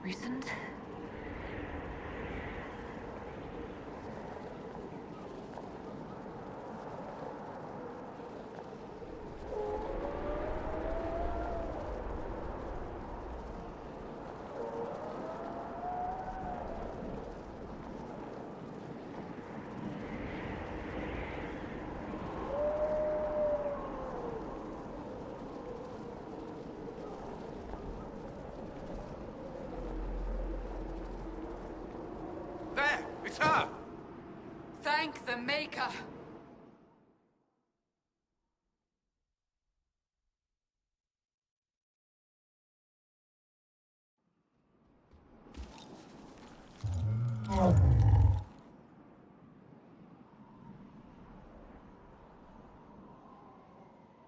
Recent? There! It's her! Thank the Maker!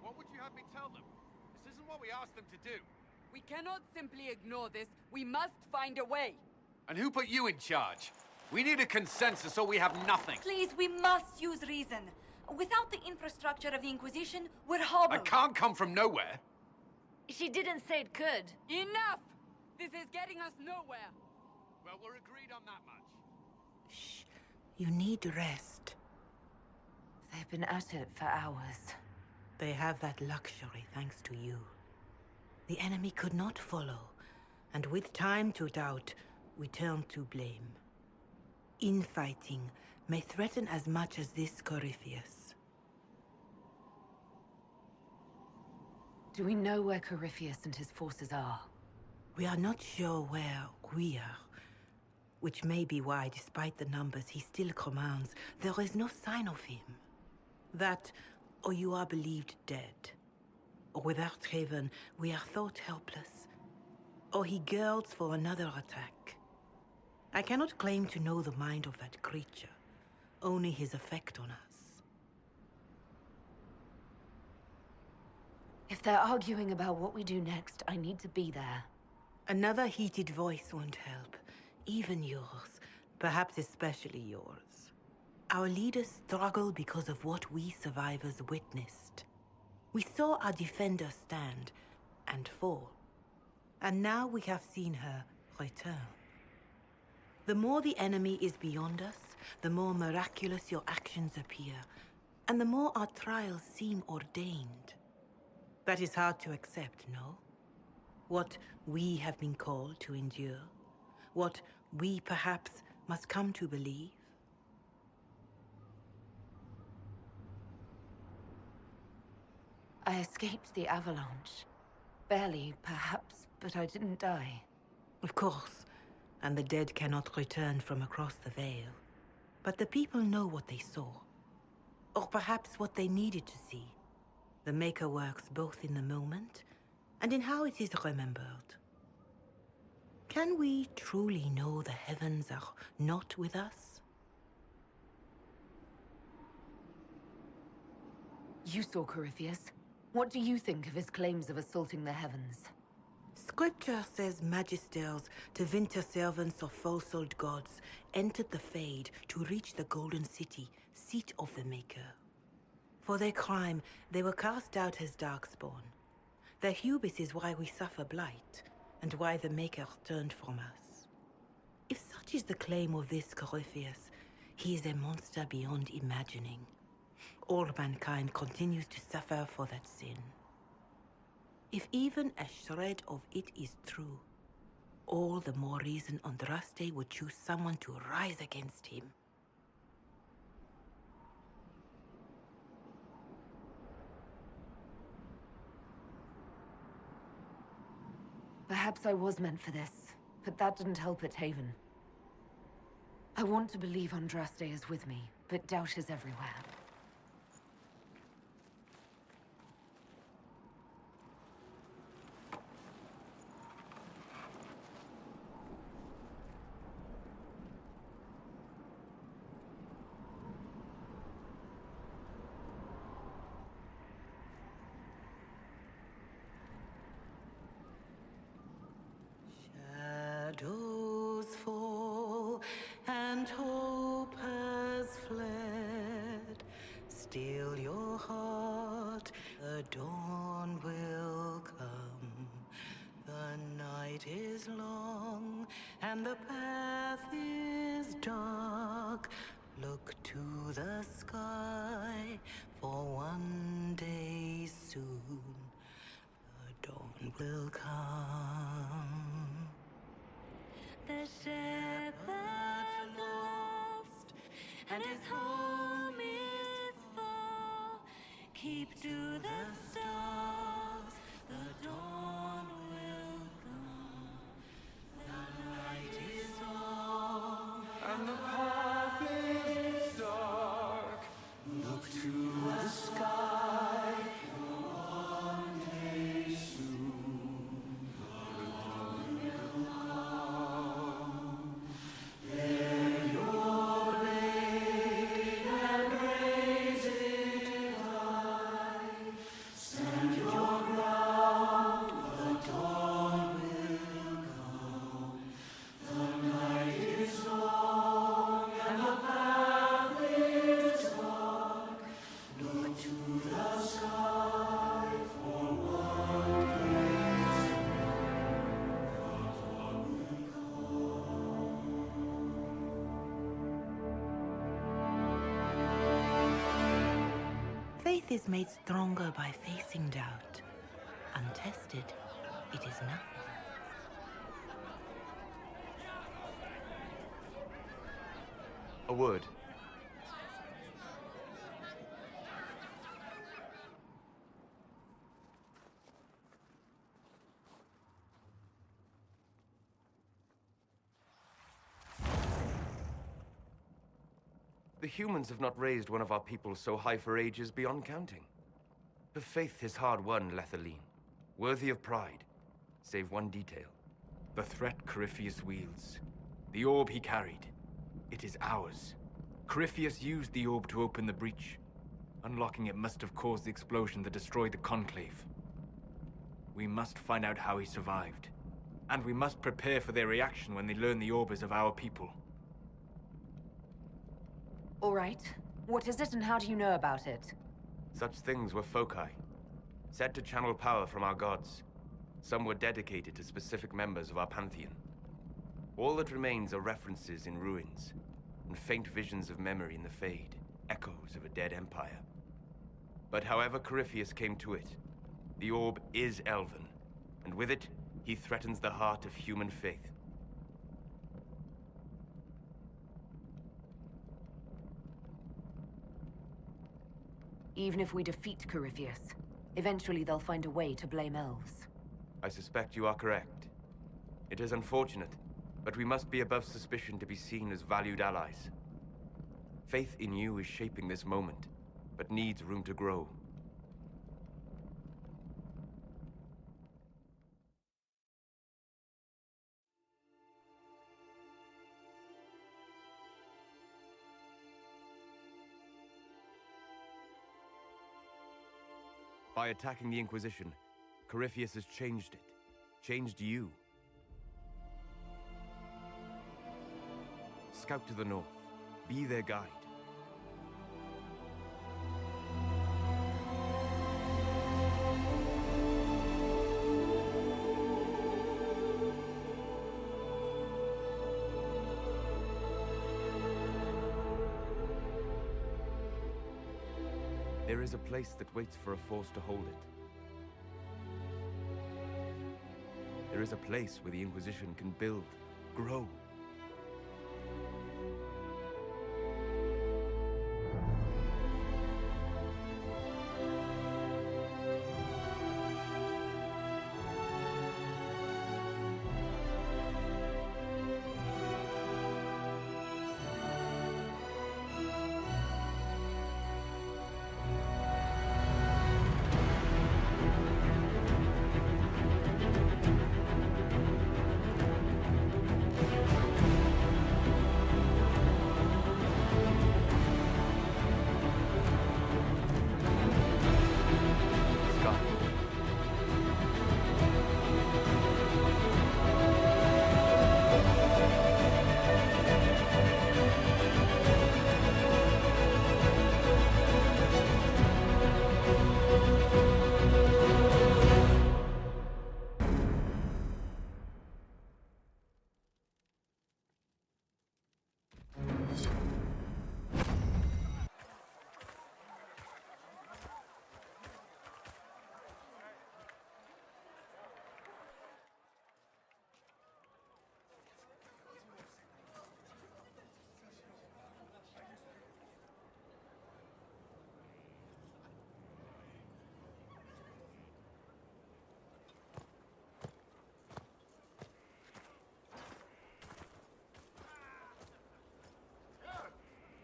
What would you have me tell them? This isn't what we asked them to do. We cannot simply ignore this. We must find a way. And who put you in charge? We need a consensus or we have nothing. Please, we must use reason. Without the infrastructure of the Inquisition, we're I hobbled. can't come from nowhere. She didn't say it could. Enough! This is getting us nowhere. Well, we're agreed on that much. Shh. You need rest. They've been at it for hours. They have that luxury thanks to you. The enemy could not follow, and with time to doubt, we turn to blame. Infighting may threaten as much as this Corypheus. Do we know where Corypheus and his forces are? We are not sure where we are, which may be why, despite the numbers he still commands, there is no sign of him. That, or you are believed dead. Or without Haven, we are thought helpless. Or he girds for another attack. I cannot claim to know the mind of that creature, only his effect on us. If they're arguing about what we do next, I need to be there. Another heated voice won't help. Even yours. Perhaps especially yours. Our leaders struggle because of what we survivors witnessed. We saw our defender stand and fall. And now we have seen her return. The more the enemy is beyond us, the more miraculous your actions appear, and the more our trials seem ordained. That is hard to accept, no? What we have been called to endure, what we perhaps must come to believe. I escaped the avalanche. Barely, perhaps, but I didn't die. Of course, and the dead cannot return from across the veil. But the people know what they saw. Or perhaps what they needed to see. The Maker works both in the moment and in how it is remembered. Can we truly know the heavens are not with us? You saw Corypheus. What do you think of his claims of assaulting the heavens? Scripture says magisters, to winter servants of false-old gods, entered the Fade to reach the Golden City, seat of the Maker. For their crime, they were cast out as darkspawn. Their hubris is why we suffer blight, and why the Maker turned from us. If such is the claim of this Corypheus, he is a monster beyond imagining. All mankind continues to suffer for that sin. If even a shred of it is true, all the more reason Andraste would choose someone to rise against him. Perhaps I was meant for this, but that didn't help at Haven. I want to believe Andraste is with me, but doubt is everywhere. Shadows fall and hope has fled. will come. The shepherd's lost, and his home is far. Keep to the stars, the dawn will come. The night is long, And the path is dark. Look to the sky. One day soon, the dawn will come. Bear your blade and raise it high. Stand your ground. The dawn will come. The night is long and the path is dark. Look to the sky for what is Faith is made stronger by facing doubt. Untested, it is nothing. a word. The humans have not raised one of our people so high for ages beyond counting. Her faith is hard-won, Lethaline, worthy of pride, save one detail. The threat Corypheus wields. The orb he carried. It is ours. Corypheus used the orb to open the breach. Unlocking it must have caused the explosion that destroyed the Conclave. We must find out how he survived. And we must prepare for their reaction when they learn the orb is of our people. All right. What is it and how do you know about it? Such things were foci, said to channel power from our gods. Some were dedicated to specific members of our pantheon. All that remains are references in ruins, and faint visions of memory in the Fade, echoes of a dead empire. But however Corypheus came to it, the orb is elven, and with it, he threatens the heart of human faith. Even if we defeat Corypheus, eventually they'll find a way to blame elves. I suspect you are correct. It is unfortunate, but we must be above suspicion to be seen as valued allies. Faith in you is shaping this moment, but needs room to grow. By attacking the Inquisition, Corypheus has changed it. Changed you. Scout to the north. Be their guide. There is a place that waits for a force to hold it. There is a place where the Inquisition can build, grow.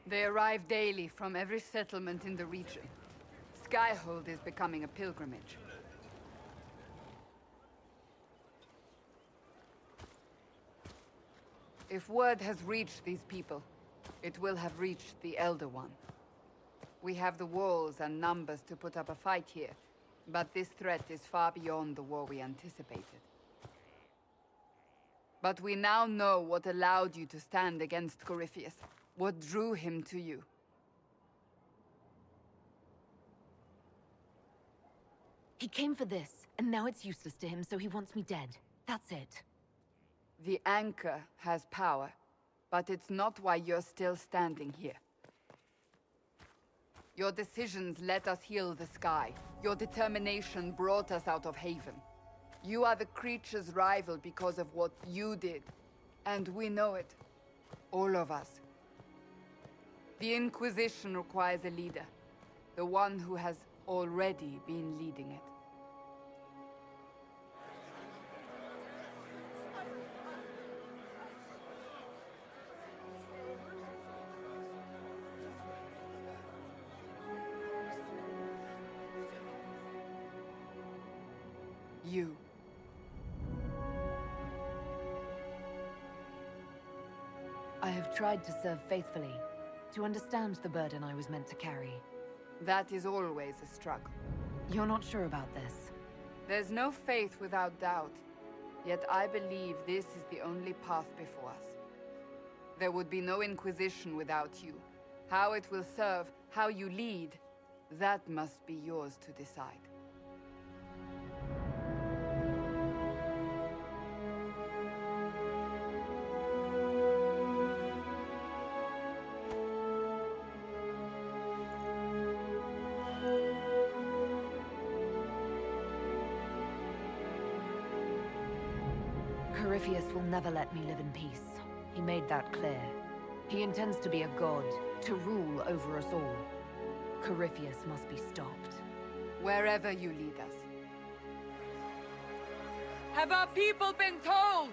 They arrive daily from every settlement in the region. Skyhold is becoming a pilgrimage. If word has reached these people, it will have reached the Elder One. We have the walls and numbers to put up a fight here, but this threat is far beyond the war we anticipated. But we now know what allowed you to stand against Corypheus, what drew him to you. He came for this, and now it's useless to him, so he wants me dead. That's it. The Anchor has power, but it's not why you're still standing here. Your decisions let us heal the sky. Your determination brought us out of Haven. You are the creature's rival because of what you did. And we know it. All of us. The Inquisition requires a leader. The one who has already been leading it. You. I have tried to serve faithfully, to understand the burden I was meant to carry. That is always a struggle. You're not sure about this? There's no faith without doubt, yet I believe this is the only path before us. There would be no Inquisition without you. How it will serve, how you lead, that must be yours to decide. Corypheus will never let me live in peace. He made that clear. He intends to be a god, to rule over us all. Corypheus must be stopped. Wherever you lead us. Have our people been told?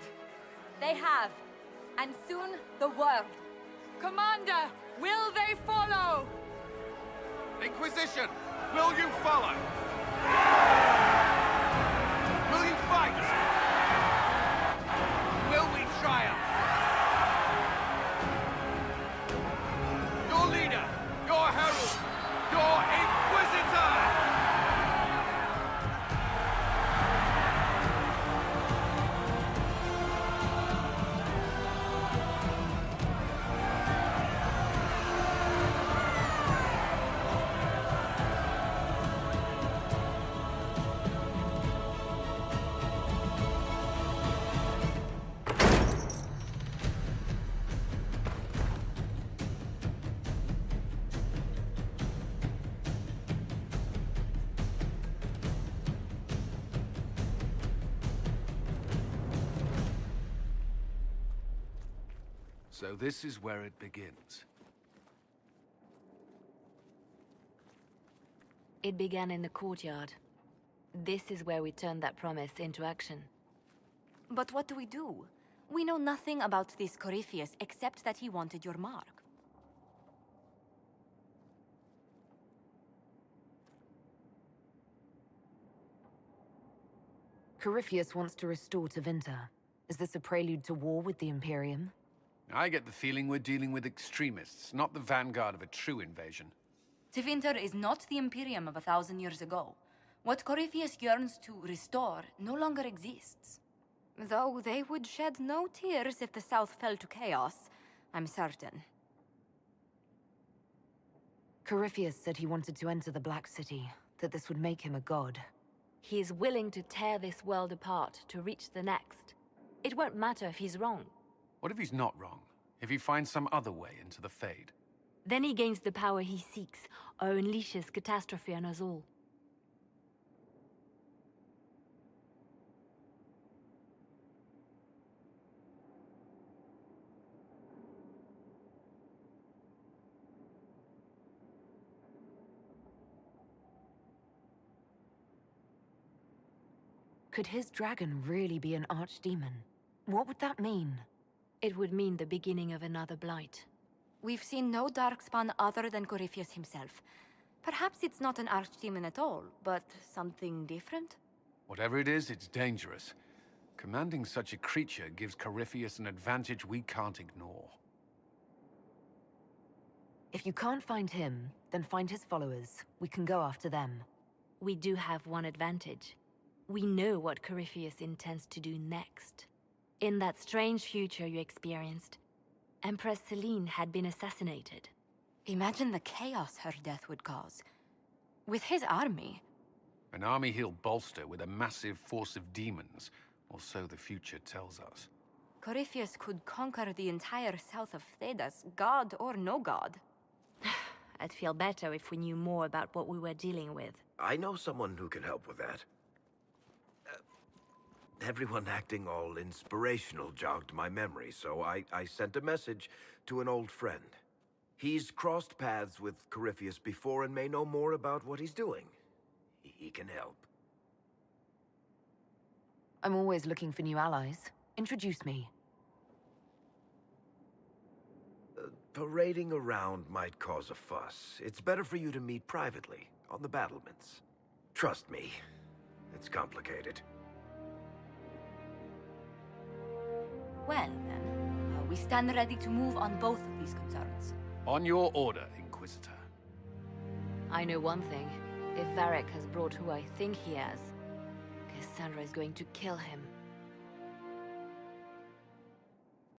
They have. And soon, the world. Commander, will they follow? Inquisition, will you follow? Will you fight? Will we triumph? Your leader, your herald, your Inquisitor! So this is where it begins. It began in the courtyard. This is where we turned that promise into action. But what do? We know nothing about this Corypheus except that he wanted your mark. Corypheus wants to restore Tevinter. Is this a prelude to war with the Imperium? I get the feeling we're dealing with extremists, not the vanguard of a true invasion. Tevinter is not the Imperium of 1,000 years ago. What Corypheus yearns to restore no longer exists. Though they would shed no tears if the South fell to chaos, I'm certain. Corypheus said he wanted to enter the Black City, that this would make him a god. He is willing to tear this world apart to reach the next. It won't matter if he's wrong. What if he's not wrong? If he finds some other way into the Fade? Then he gains the power he seeks, or unleashes catastrophe on us all. Could his dragon really be an archdemon? What would that mean? It would mean the beginning of another blight. We've seen no Darkspawn other than Corypheus himself. Perhaps it's not an archdemon at all, but something different? Whatever it is, it's dangerous. Commanding such a creature gives Corypheus an advantage we can't ignore. If you can't find him, then find his followers. We can go after them. We do have one advantage. We know what Corypheus intends to do next. In that strange future you experienced, Empress Selene had been assassinated. Imagine the chaos her death would cause. With his army. An army he'll bolster with a massive force of demons, or so the future tells us. Corypheus could conquer the entire south of Thedas, god or no god. I'd feel better if we knew more about what we were dealing with. I know someone who can help with that. Everyone acting all inspirational jogged my memory, so I sent a message to an old friend. He's crossed paths with Corypheus before and may know more about what he's doing. He can help. I'm always looking for new allies. Introduce me. Parading around might cause a fuss. It's better for you to meet privately, on the battlements. Trust me, it's complicated. Well, then, we stand ready to move on both of these concerns. On your order, Inquisitor. I know one thing. If Varric has brought who I think he has, Cassandra is going to kill him.